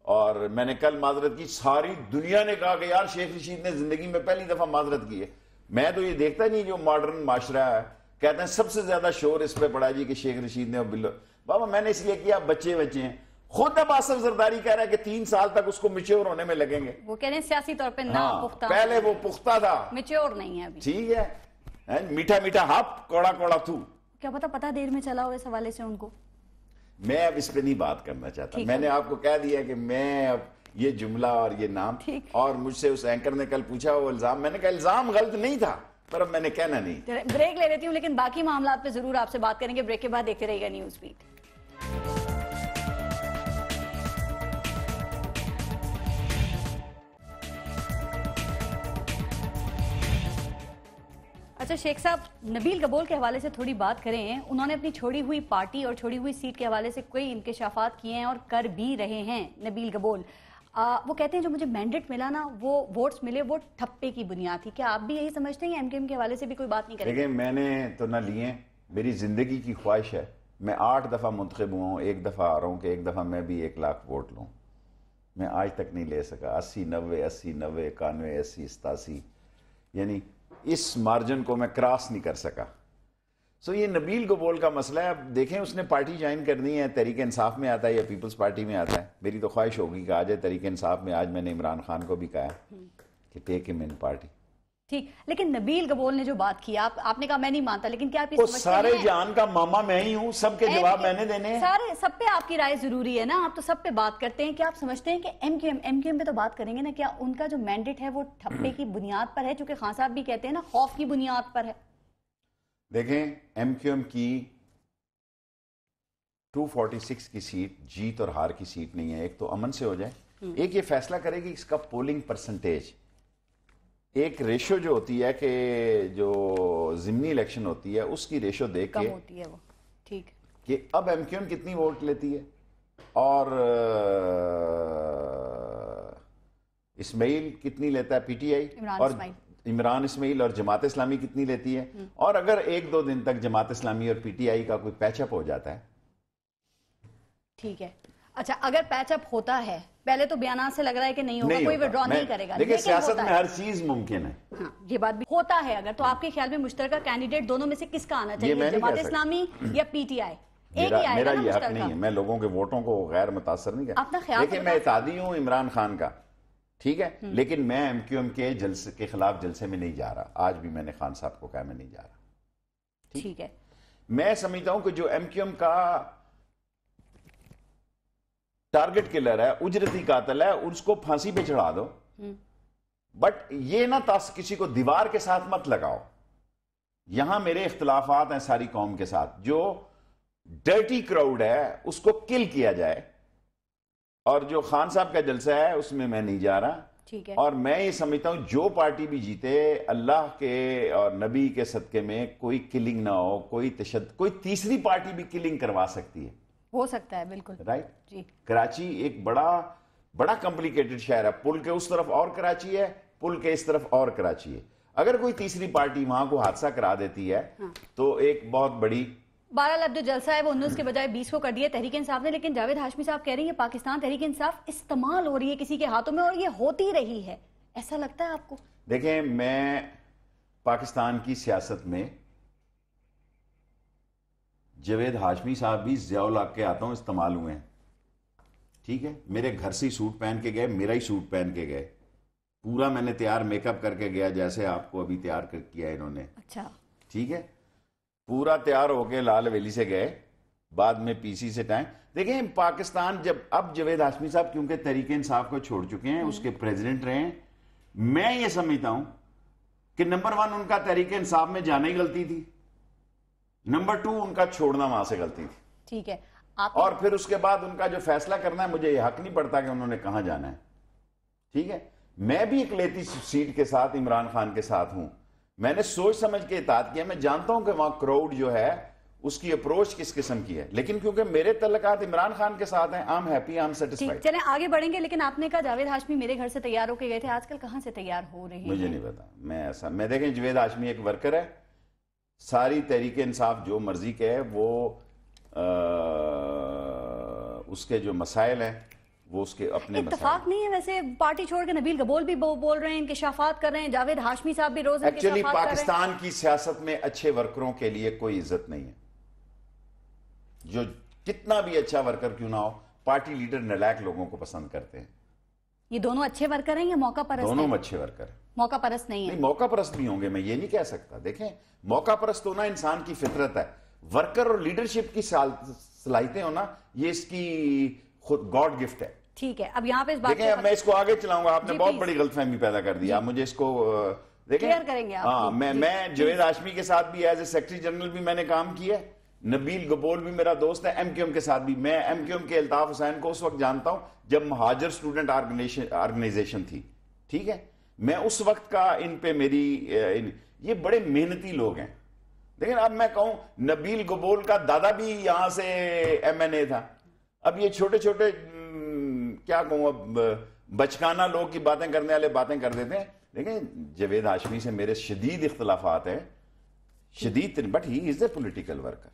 और मैंने कल माजरत की, सारी दुनिया ने कहा कि यार शेख रशीद ने जिंदगी में पहली दफा माजरत की है। मैं तो ये देखता नहीं, जो मॉडर्न माशरा है, कहते हैं सबसे ज्यादा शोर इस पे पड़ा जी कि शेख रशीद ने और बिल्लो। बाबा मैंने इसलिए किया, बच्चे हैं। खुद अब आसफ जरदारी कह रहा है कि 3 साल तक उसको मैच्योर होने में लगेंगे। वो कह रहे हैं सियासी तौर पे ना पुख्ता, पहले वो पुख्ता था, मैच्योर नहीं है अभी। ठीक है, मीठा मीठा हाफ, कौड़ा कौड़ा थू। क्या पता देर में चला हो इस हवाले से उनको। मैं अब इस पे नहीं बात करना चाहता। मैंने आपको कह दिया कि मैं अब ये जुमला और ये नाम, और मुझसे उस एंकर ने कल पूछा वो इल्जाम, मैंने कहा इल्जाम गलत नहीं था, पर अब मैंने कहना नहीं। ब्रेक ले लेती हूँ, लेकिन बाकी मामला पे जरूर आपसे बात करेंगे। ब्रेक के बाद देखते रहिएगा न्यूज़ बीट। अच्छा शेख साहब, नबील गबोल के हवाले से थोड़ी बात करें। उन्होंने अपनी छोड़ी हुई पार्टी और छोड़ी हुई सीट के हवाले से कई इंकशाफात किए हैं और कर भी रहे हैं नबील गबोल। वो कहते हैं जो मुझे मैंडेट मिला ना, वो वोट्स मिले, वो ठप्पे की बुनियाद थी। क्या आप भी यही समझते हैं? एमकेएम के हवाले से भी कोई बात नहीं करेंगे? देखिए मैंने तो ना लिए, मेरी जिंदगी की ख्वाहिश है, मैं 8 दफा मुंतखब हुआ हूँ, एक दफा आ रहा हूँ कि एक दफा मैं भी 1 लाख वोट लूँ। मैं आज तक नहीं ले सका। 80, 90, 80, 90, 91, 80, 87, यानी इस मार्जिन को मैं क्रॉस नहीं कर सका। सो ये नबील गबोल का मसला है। अब देखें उसने पार्टी ज्वाइन करनी है, तहरीक इंसाफ में आता है या पीपल्स पार्टी में आता है। मेरी तो ख्वाहिश होगी कि आ जाए तहरीक इंसाफ में। आज मैंने इमरान खान को भी कहा कि टेक हिम इन पार्टी। ठीक, लेकिन नबील गबोल ने जो बात की, आपने कहा मैं नहीं मानता, लेकिन क्या आप वो सारे जान का मामा मैं ही हूँ, सबके जवाब मैंने देने हैं। सारे सब पे आपकी राय जरूरी है ना, आप तो सब पे बात करते हैं। क्या आप समझते हैं कि एमकेएम पे तो बात करेंगे ना, क्या उनका जो मैंडेट है वो ठप्पे की बुनियाद पर है? चूंकि खान साहब भी कहते हैं ना खौफ की बुनियाद पर है। देखें एमकेएम की 246 की सीट जीत और हार की सीट नहीं है। एक तो अमन से हो जाए, एक ये फैसला करेगी इसका पोलिंग परसेंटेज। एक रेशो जो होती है कि जो जिमनी इलेक्शन होती है उसकी रेशो देख के होती है वो, ठीक, कि अब एमकेएम कितनी वोट लेती है और इस्माइल कितनी लेता है पीटीआई, और इमरान इस्माइल और जमात इस्लामी कितनी लेती है। और अगर 1-2 दिन तक जमात इस्लामी और पीटीआई का कोई पैचअप हो जाता है, ठीक है। अच्छा, अगर पैचअप होता है, पहले तो बयान से लग रहा है कि नहीं होगा, कोई विड्रॉ नहीं करेगा। देखिए सियासत में हर चीज मुमकिन है। हाँ, ये बात भी होता है। अगर तो आपके ख्याल में मुश्तरका कैंडिडेट दोनों में से किसका आना चाहिए, जमात इस्लामी या पीटीआई? मेरा ये हक नहीं है, मैं लोगों के वोटों को गैर मुतासर नहीं कर। देखिए मैं इत्तेहादी हूँ इमरान खान का, ठीक है, लेकिन मैं एमक्यूएम के जलसे के खिलाफ जलसे में नहीं जा रहा। आज भी मैंने खान साहब को कहा मैं नहीं जा रहा। ठीक है। मैं समझता हूं कि जो एमक्यूएम का टारगेट किलर है, उजरती कातिल है, उसको फांसी पे चढ़ा दो, बट ये ना किसी को दीवार के साथ मत लगाओ। यहां मेरे इख्तिलाफात हैं सारी कौम के साथ। जो डर्टी क्राउड है उसको किल किया जाए, और जो खान साहब का जलसा है उसमें मैं नहीं जा रहा। ठीक है। और मैं ये समझता हूं जो पार्टी भी जीते, अल्लाह के और नबी के सदके में कोई किलिंग ना हो, कोई तीसरी पार्टी भी किलिंग करवा सकती है। हो सकता है, बिल्कुल राइट जी। कराची एक बड़ा कॉम्प्लिकेटेड शहर है। पुल के उस तरफ और कराची है, पुल के इस तरफ और कराची है। अगर कोई तीसरी पार्टी वहां को हादसा करा देती है तो एक बहुत बड़ी। बहरहाल अब जो जलसा है वो 19 के बजाय 20 को कर दिया तहरीक इंसाफ ने, लेकिन जावेद हाशमी साहब कह रही है पाकिस्तान तहरीक इंसाफ इस्तेमाल हो रही है किसी के हाथों में, और ये होती रही है। ऐसा लगता है आपको? देखें, मैं पाकिस्तान की सियासत में जावेद हाशमी साहब भी ज़ियाउल हक के हाथों इस्तेमाल हुए हैं। ठीक है, मेरे घर से ही सूट पहन के गए, मेरा ही सूट पहन के गए, पूरा मैंने तैयार मेकअप करके गया जैसे आपको अभी तैयार किया इन्होंने। अच्छा, ठीक है, पूरा तैयार होके लाल हवेली से गए, बाद में पीसी से टाइम। देखें, पाकिस्तान जब अब जावेद हाशमी साहब क्योंकि तहरीक इंसाफ को छोड़ चुके हैं, उसके प्रेसिडेंट रहे हैं, मैं ये समझता हूं कि नंबर 1 उनका तहरीक इंसाफ में जाना ही गलती थी, नंबर 2 उनका छोड़ना वहां से गलती थी। ठीक है। और फिर उसके बाद उनका जो फैसला करना है, मुझे हक नहीं पड़ता कि उन्होंने कहां जाना है। ठीक है, मैं भी इकलौती सीट के साथ इमरान खान के साथ हूं। मैंने सोच समझ के इताअत किया। मैं जानता हूं कि वहां क्राउड जो है उसकी अप्रोच किस किस्म की है, लेकिन क्योंकि मेरे तल्लुकात इमरान खान के साथ हैं, I am happy, I am satisfied. चलें आगे बढ़ेंगे, लेकिन आपने कहा जावेद हाशमी मेरे घर से तैयार होके गए थे, आजकल कहां से तैयार हो रहे हैं? मुझे नहीं पता। मैं देखें, जावेद हाशमी एक वर्कर है, सारी तहरीक इंसाफ जो मर्जी के है वो उसके जो मसाइल हैं वो उसके अपने इत्तेफाक नहीं है वैसे, पार्टी छोड़ के नबील गबोल भी बोल रहे हैं, इंकशाफात कर रहे हैं, जावेद हाशमी साहब भी रोज एक्चुअली पाकिस्तान की सियासत में अच्छे वर्करों के लिए कोई इज्जत नहीं है। जो कितना भी अच्छा वर्कर क्यों ना हो, पार्टी लीडर नालायक लोगों को पसंद करते हैं। ये दोनों अच्छे वर्कर हैं या मौका परस्त? दोनों अच्छे वर्कर हैं। मौका परस्त नहीं है? नहीं, मौका परस्त भी होंगे, मैं ये नहीं कह सकता। देखें, मौका परस्त होना इंसान की फितरत है। वर्कर और लीडरशिप की सलाहियतें होना, ये इसकी खुद गॉड गिफ्ट है। ठीक है, अब यहाँ पे इस बात देखें, अब मैं इसको आगे चलाऊंगा। आपने बहुत बड़ी गलतफहमी पैदा कर दी। आप मुझे इसको देखें, क्लियर करेंगे आप। हाँ, मैं जावेद हाशमी के साथ भी एज ए सेक्रेटरी जनरल भी मैंने काम किया है। नबील गबोल भी मेरा दोस्त है, एमक्यूएम के साथ भी। मैं एमक्यूएम के अल्ताफ हुसैन को उस वक्त जानता हूं जब महाजर स्टूडेंट ऑर्गेनाइजेशन थी। ठीक है, मैं उस वक्त का इन पे मेरी ये बड़े मेहनती लोग हैं। लेकिन अब मैं कहूं, नबील गबोल का दादा भी यहां से MNA था। अब ये छोटे छोटे क्या कहूं, अब बचकाना लोग की बातें करने वाले बातें कर देते हैं। लेकिन जावेद हाशमी से मेरे शदीद इख्तलाफात हैं, शदीद, but he is a political worker.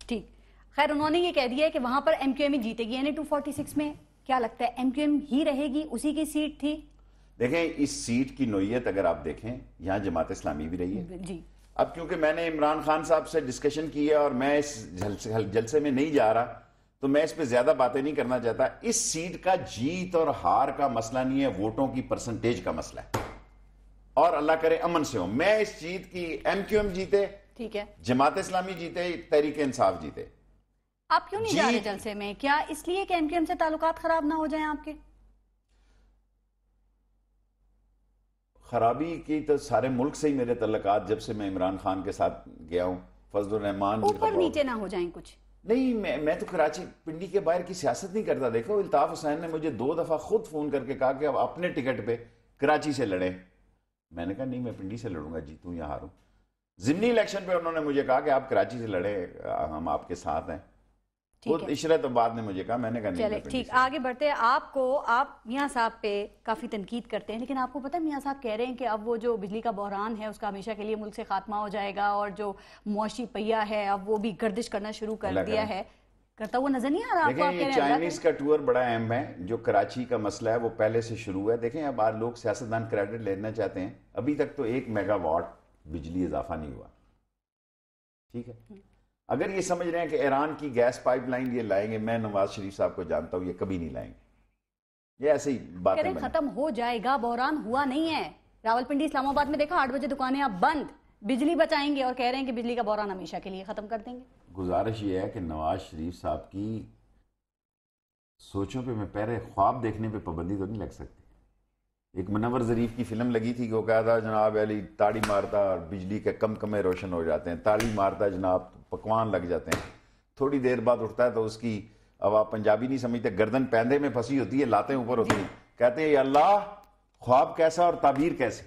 ठीक, खैर उन्होंने ये कह दिया है कि वहां पर एमक्यूएम ही जीतेगी, यानी 246 में क्या लगता है एमक्यूएम ही रहेगी? उसी की सीट थी। देखें, इस सीट की नोयत अगर आप देखें, यहां जमात इस्लामी भी रही है जी। अब क्योंकि मैंने इमरान खान साहब से डिस्कशन की है और मैं इस जलसे में नहीं जा रहा, तो मैं इस पे ज्यादा बातें नहीं करना चाहता। इस सीट का जीत और हार का मसला नहीं है, वोटों की परसेंटेज का मसला है, और अल्लाह करे अमन से हो। मैं इस जीत की, एमक्यूएम जीते, ठीक है, जमात इस्लामी जीते, तहरीक इंसाफ जीते। आप क्यों नहीं जा रहे जलसे में? क्या इसलिए कि एमक्यूएम से ताल्लुकात खराब ना हो जाएं आपके? खराबी की तो सारे मुल्क से ही मेरे तल्लुकात, जब से मैं इमरान खान के साथ गया हूं, फजलुर रहमान ऊपर नीचे ना हो जाएं कुछ? नहीं, मैं तो कराची पिंडी के बाहर की सियासत नहीं करता। देखो, अल्ताफ हुसैन ने मुझे 2 दफा खुद फोन करके कहा कि अब अपने टिकट पे कराची से लड़े। मैंने कहा नहीं, मैं पिंडी से लड़ूंगा, जीतूं या हारूं। जिमनी इलेक्शन पे उन्होंने मुझे कहा कि आप कराची से लड़े, हम आपके साथ हैं। खुद इशरत बाद ने मुझे कहा, मैंने कहा नहीं। चले ठीक, आगे बढ़ते हैं। आप मियां साहब पे काफी तनकीद करते हैं, लेकिन आपको पता है मियां साहब कह रहे हैं कि अब वो जो बिजली का बहरान है उसका हमेशा के लिए मुल्क से खात्मा हो जाएगा, और जो मुआशी पहिया है अब वो भी गर्दिश करना शुरू कर दिया है। करता हुआ नजर नहीं आ रहा आपको? देखिए, चाइनीज का टूर बड़ा अहम है। जो कराची का मसला है वो पहले से शुरू है। देखें, अब आज लोग सियासतदान क्रेडिट लेना चाहते हैं, अभी तक तो 1 मेगावाट बिजली इजाफा नहीं हुआ। ठीक है, अगर ये समझ रहे हैं कि ईरान की गैस पाइपलाइन ये लाएंगे, मैं नवाज शरीफ साहब को जानता हूं, ये कभी नहीं लाएंगे। ये ऐसे ही बातें खत्म हो जाएगा, बहरान हुआ नहीं है। रावलपिंडी इस्लामाबाद में देखा 8 बजे दुकानें अब बंद, बिजली बचाएंगे और कह रहे हैं कि बिजली का बहरान हमेशा के लिए खत्म कर देंगे। गुजारिश ये है कि नवाज शरीफ साहब की सोचों पे, मैं पहले ख्वाब देखने पे पाबंदी तो नहीं लग सकती। एक मुनव्वर ज़रीफ की फिल्म लगी थी कि वो कहा था जनाब अली ताड़ी मारता और बिजली के कम कमे रोशन हो जाते हैं, ताड़ी मारता जनाब पकवान लग जाते हैं, थोड़ी देर बाद उठता है तो उसकी, अब आप पंजाबी नहीं समझते, गर्दन पैंदे में फंसी होती है, लातें ऊपर होती हैं, कहते हैं अल्लाह ख्वाब कैसा और ताबीर कैसे।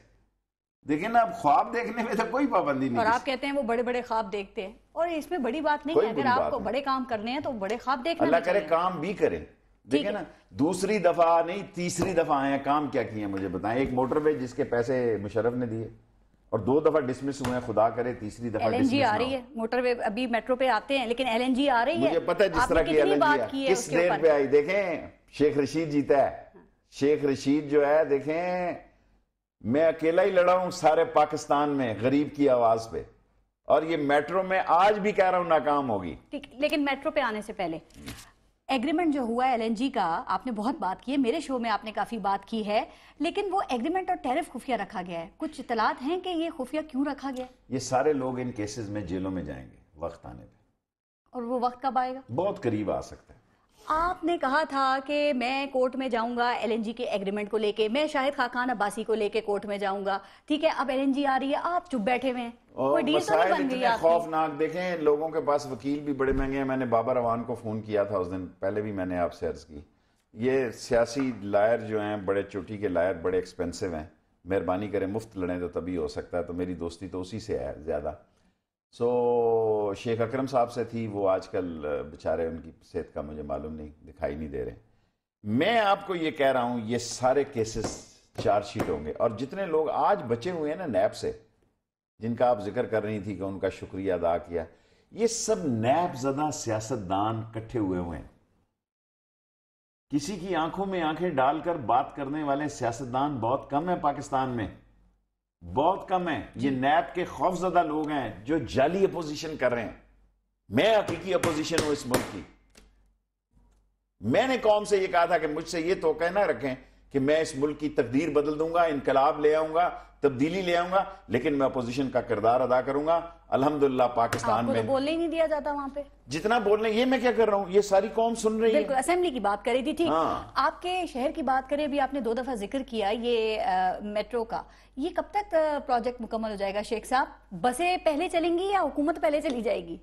देखिए ना, अब ख्वाब देखने में तो कोई पाबंदी नहीं। और आप कहते हैं वो बड़े बड़े ख्वाब देखते हैं, और इसमें बड़ी बात नहीं है, अगर आपको बड़े काम करने हैं तो बड़े ख्वाब देखना, अल्लाह करे काम भी करें। देखिए ना, दूसरी दफा नहीं तीसरी दफा आए, काम क्या किए मुझे बताएं। एक मोटरवे जिसके पैसे मुशर्रफ ने दिए और 2 दफा डिसमिस हुए, खुदा करे तीसरी दफा LNG आ रही है। मोटरवे अभी मेट्रो पे आते हैं, लेकिन LNG आ रही है। मुझे पता है जिस तरह की LNG किस देर पे आई। देखें शेख रशीद जीता है, शेख रशीद जो है, देखें मैं अकेला ही लड़ा हूं सारे पाकिस्तान में गरीब की आवाज पे, और ये मेट्रो में आज भी कह रहा हूं नाकाम होगी। ठीक, लेकिन मेट्रो पे आने से पहले एग्रीमेंट जो हुआ है LNG का, आपने बहुत बात की है, मेरे शो में आपने काफी बात की है, लेकिन वो एग्रीमेंट और टैरिफ खुफिया रखा गया है। कुछ इतलात हैं कि ये खुफिया क्यों रखा गया है? ये सारे लोग इन केसेस में जेलों में जाएंगे वक्त आने पे। और वो वक्त कब आएगा? बहुत करीब आ सकता है। आपने कहा था कि मैं कोर्ट में जाऊंगा LNG के एग्रीमेंट को लेके, मैं शाहिद खाकान अब्बासी को लेके कोर्ट में जाऊंगा। ठीक है, अब LNG आ रही है, आप चुप बैठे हुए हैं, कोई डील तो नहीं बन गई आपकी। खौफनाक, देखें लोगों के पास वकील भी बड़े महंगे हैं। मैंने बाबर अवान को फोन किया था उस दिन, पहले भी मैंने आपसे अर्ज की, ये सियासी लायर जो हैं, बड़े चोटी के लायर, बड़े एक्सपेंसिव हैं, मेहरबानी करें मुफ्त लड़ें तो तभी हो सकता है। तो मेरी दोस्ती तो उसी से है ज़्यादा। शेख अकरम साहब से थी, वो आजकल बेचारे उनकी सेहत का मुझे मालूम नहीं, दिखाई नहीं दे रहे। मैं आपको ये कह रहा हूँ ये सारे केसेस चार्जशीट होंगे, और जितने लोग आज बचे हुए हैं ना नैब से, जिनका आप जिक्र कर रही थी कि उनका शुक्रिया अदा किया, ये सब नैब ज़दा सियासतदान इकट्ठे हुए हैं। किसी की आंखों में आंखें डालकर बात करने वाले सियासतदान बहुत कम है पाकिस्तान में, बहुत कम है। ये नैब के खौफजदा लोग हैं जो जाली अपोजिशन कर रहे हैं। मैं हकीकी अपोजिशन हूं इस मुल्क की। मैंने कौम से ये कहा था कि मुझसे ये तो कहना रखें कि मैं इस मुल्क की तकदीर बदल दूंगा, इनकलाब ले आऊंगा, तब्दीली ले आऊंगा, लेकिन मैं अपोजिशन का किरदार अदा करूंगा। अल्हम्दुलिल्लाह पाकिस्तान में तो बोलने ही नहीं दिया जाता वहां पे। जितना बोलने, ये मैं क्या कर रहा हूं, ये सारी कौम सुन रही है। बिल्कुल, असेंबली की बात करी थी। ठीक, हाँ। आपके शहर की बात करें, अभी आपने 2 दफा जिक्र किया ये मेट्रो का, ये कब तक प्रोजेक्ट मुकम्मल हो जाएगा शेख साहब? बसें पहले चलेंगी या हुकूमत पहले चली जाएगी?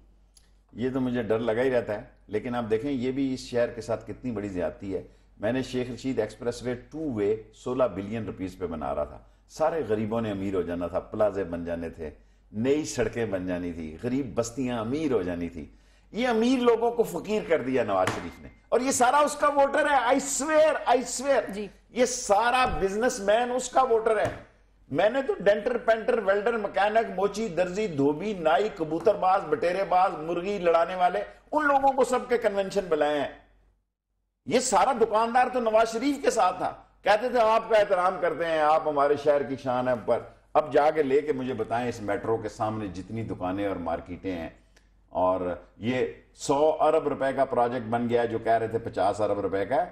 ये तो मुझे डर लगा ही रहता है, लेकिन आप देखें ये भी इस शहर के साथ कितनी बड़ी ज्यादती है। मैंने शेख रशीद एक्सप्रेस वे 2 वे 16 बिलियन रुपीस पे बना रहा था। सारे गरीबों ने अमीर हो जाना था, प्लाजे बन जाने थे, नई सड़कें बन जानी थी, गरीब बस्तियां अमीर हो जानी थी। ये अमीर लोगों को फकीर कर दिया नवाज शरीफ ने, और ये सारा उसका वोटर है। आई स्वेयर जी। ये सारा बिजनेसमैन उसका वोटर है। मैंने तो डेंटर, पेंटर, वेल्डर, मैकेनिक, मोची, दर्जी, धोबी, नाई, कबूतरबाज, बटेरेबाज, मुर्गी लड़ाने वाले, उन लोगों को सबके कन्वेंशन बुलाए हैं। ये सारा दुकानदार तो नवाज शरीफ के साथ था, कहते थे आपका एहतराम करते हैं, आप हमारे शहर की शान है। पर अब जाके लेके मुझे बताएं, इस मेट्रो के सामने जितनी दुकानें और मार्केटें हैं, और ये 100 अरब रुपए का प्रोजेक्ट बन गया, जो कह रहे थे 50 अरब रुपए का।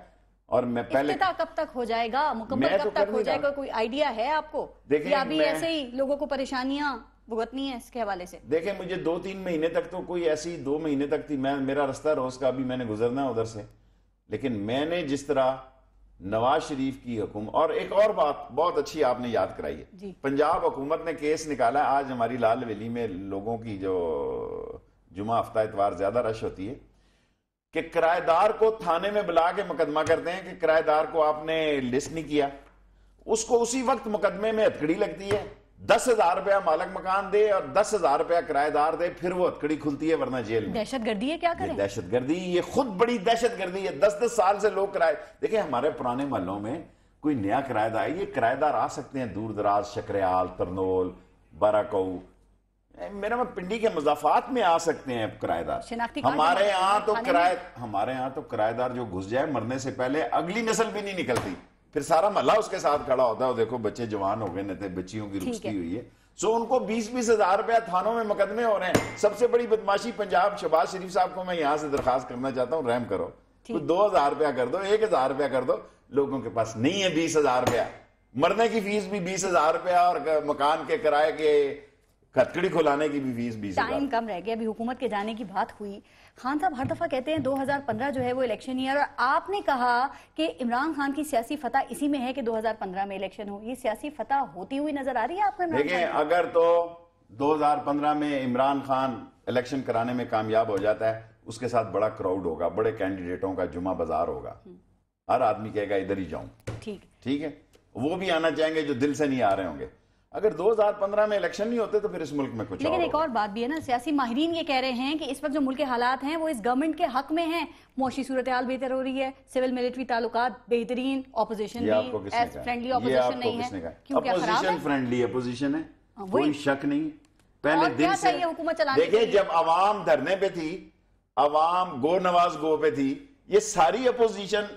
और मैं पहले कब तक हो जाएगा मुकम्मल, कब तक हो जाएगा, कोई आइडिया है आपको? देखिए, या अभी ऐसे ही लोगों को परेशानियां भुगतनी है इसके हवाले से? देखें, मुझे 2-3 महीने तक तो कोई ऐसी 2 महीने तक थी, मेरा रास्ता रोज का, अभी मैंने गुजरना है उधर से। लेकिन मैंने जिस तरह नवाज शरीफ की हुकूमत, और एक और बात बहुत अच्छी आपने याद कराई है, पंजाब हुकूमत ने केस निकाला। आज हमारी लाल हवेली में लोगों की जो जुमा हफ्ता इतवार ज्यादा रश होती है, कि किराएदार को थाने में बुला के मुकदमा करते हैं कि किराएदार को आपने लिस्ट नहीं किया, उसको उसी वक्त मुकदमे में हथकड़ी लगती है। 10,000 रुपया मालक मकान दे और 10,000 रुपया किराएदार दे, फिर वो हथकड़ी खुलती है, वरना जेल में। दहशतगर्दी है, क्या करें? दहशतगर्दी, ये खुद बड़ी दहशतगर्दी है। 10-10 साल से लोग किराए, देखिए हमारे पुराने महलों में कोई नया किराएदार, ये किराएदार आ सकते हैं दूर दराज, शकरेआल, तरनोल, बाराकऊ, मेरा पिंडी के मुजाफात में आ सकते हैं किराएदार। हमारे यहाँ तो किराएदार जो घुस जाए, मरने से पहले अगली नस्ल भी नहीं निकलती, फिर सारा महल्ला उसके साथ खड़ा होता है, देखो बच्चे जवान हो गए, नहीं बच्चियों की रुखसती हुई है। सो उनको 20-20 हजार रुपया थानों में मुकदमे हो रहे हैं। सबसे बड़ी बदमाशी पंजाब, शहबाज शरीफ साहब को मैं यहाँ से दरखास्त करना चाहता हूँ, रहम करो, तो 2,000 रुपया कर दो, 1,000 रुपया कर दो। लोगों के पास नहीं है 20,000 रुपया, मरने की फीस भी 20,000 रुपया, और मकान के किराए के खतकड़ी खुलाने की भी फीस 20,000। टाइम कम रह गया, अभी हुकूमत के जाने की बात हुई। खान साहब हर दफा कहते हैं 2015 जो है वो इलेक्शन ईयर, और आपने कहा कि इमरान खान की सियासी फतह इसी में है कि 2015 में इलेक्शन हो। ये सियासी फतह होती हुई नजर आ रही है आपको? देखिए, अगर तो 2015 में इमरान खान इलेक्शन कराने में कामयाब हो जाता है, उसके साथ बड़ा क्राउड होगा, बड़े कैंडिडेटों का जुमा बाजार होगा, हर आदमी कहेगा इधर ही जाऊं। ठीक है, वो भी आना चाहेंगे जो दिल से नहीं आ रहे होंगे। अगर 2015 में इलेक्शन नहीं होते तो फिर इस मुल्क में कुछ लेकिन एक और बात भी है ना, सियासी माहिरीन ये कह रहे हैं कि इस वक्त जो मुल्क के हालात हैं वो इस गवर्नमेंट के हक में हैं। मुआशी सूरत हाल बेहतर हो रही है, सिविल मिलिट्री ताल्लुकात बेहतरीन, ऑपोजिशन भी एज फ्रेंडली ऑपोजिशन नहीं है। क्योंकि अपोजिशन फ्रेंडली अपोजिशन है, कोई शक नहीं। पहले दिन से हुकूमत चलाने देखिए, जब अवाम धरने पे थी, अवाम गो नवाज गो पे थी, ये सारी अपोजिशन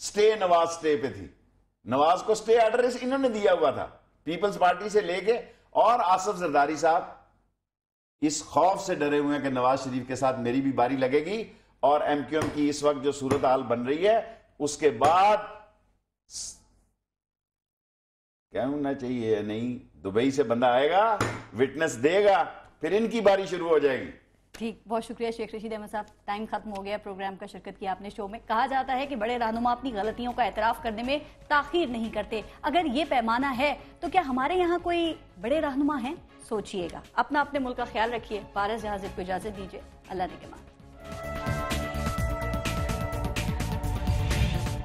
स्टे नवाज स्टे पे थी। नवाज को स्टे ऑर्डर इन्होंने दिया हुआ था, पीपल्स पार्टी से लेके, और आसिफ जरदारी साहब इस खौफ से डरे हुए हैं कि नवाज शरीफ के साथ मेरी भी बारी लगेगी। और एमक्यूएम की इस वक्त जो सूरत हाल बन रही है, उसके बाद क्या होना चाहिए, नहीं, दुबई से बंदा आएगा, विटनेस देगा, फिर इनकी बारी शुरू हो जाएगी। ठीक, बहुत शुक्रिया शेख रशीद अहमद साहब, टाइम खत्म हो गया प्रोग्राम का, शिरकत की आपने शो में। कहा जाता है कि बड़े रहनुमा अपनी गलतियों का एतराफ़ करने में ताख़ीर नहीं करते। अगर ये पैमाना है तो क्या हमारे यहाँ कोई बड़े रहनुमा हैं? सोचिएगा। अपना अपने मुल्क का ख्याल रखिए। पारस जहां को इजाज़त दीजिए। अल्लाह ने के मान।